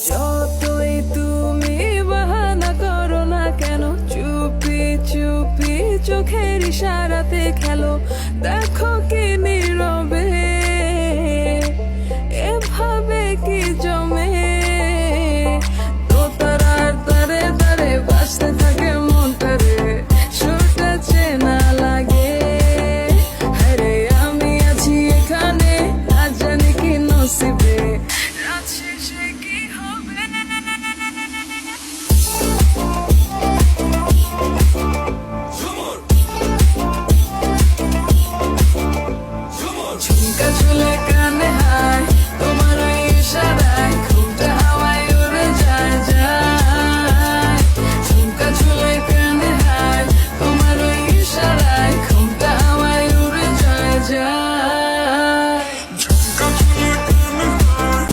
যতই তুমি বাহানা করো না কেন, চুপি চুপি চোখের ইশারাতে খেলো। দেখো কে